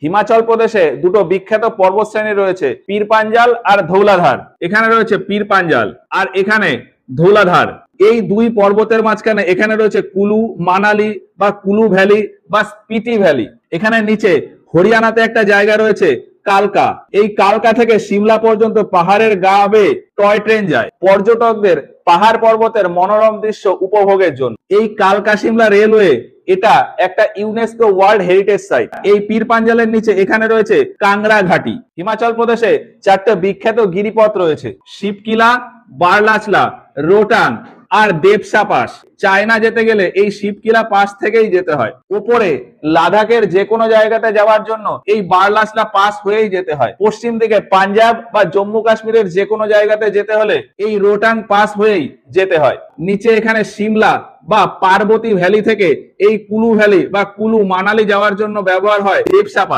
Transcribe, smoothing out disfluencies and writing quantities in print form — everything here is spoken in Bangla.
হিমাচল প্রদেশে দুটো বিখ্যাত পর্বতশ্রেণী রয়েছে, পীর পাঞ্জাল আর ধৌলাধার। এখানে রয়েছে পীর পাঞ্জাল আর এখানে ধৌলাধার। এই দুই পর্বতের মাঝখানে এখানে রয়েছে কুলু মানালি বা কুলু ভ্যালি বা স্পিটি ভ্যালি। এখানে নিচে হরিয়ানাতে একটা জায়গা রয়েছে কালকা। এই কালকা থেকে সিমলা পর্যন্ত পাহাড়ের গা বেয়ে টয় ট্রেন যায় পর্যটকদের পাহাড় পর্বতের মনোরম দৃশ্য উপভোগের জন্য। এই কালকা সিমলা রেলওয়ে এটা একটা ইউনেস্কো ওয়ার্ল্ড হেরিটেজ সাইট। এই পীর পাঞ্জালের নিচে এখানে রয়েছে কাংড়া ঘাটি। হিমাচল প্রদেশে চারটে বিখ্যাত গিরিপথ রয়েছে, শিবকিলা, বারলাচলা, রোটাং আর দেবসা পাস। চায়না যেতে গেলে এই শিবকিলা পাস থেকেই যেতে হয়। উপরে লাদাখের যে কোনো জায়গাতে যাওয়ার জন্য এই বারলাচলা পাস হয়েই যেতে হয়। পশ্চিম দিকে পাঞ্জাব বা জম্মু কাশ্মীরের যে কোনো জায়গাতে যেতে হলে এই রোটাং পাস হয়েই যেতে হয়। নিচে এখানে সিমলা বা পার্বতী ভ্যালি থেকে এই কুলু ভ্যালি বা কুলু মানালি যাওয়ার জন্য ব্যবহার হয় দেবসা পাস।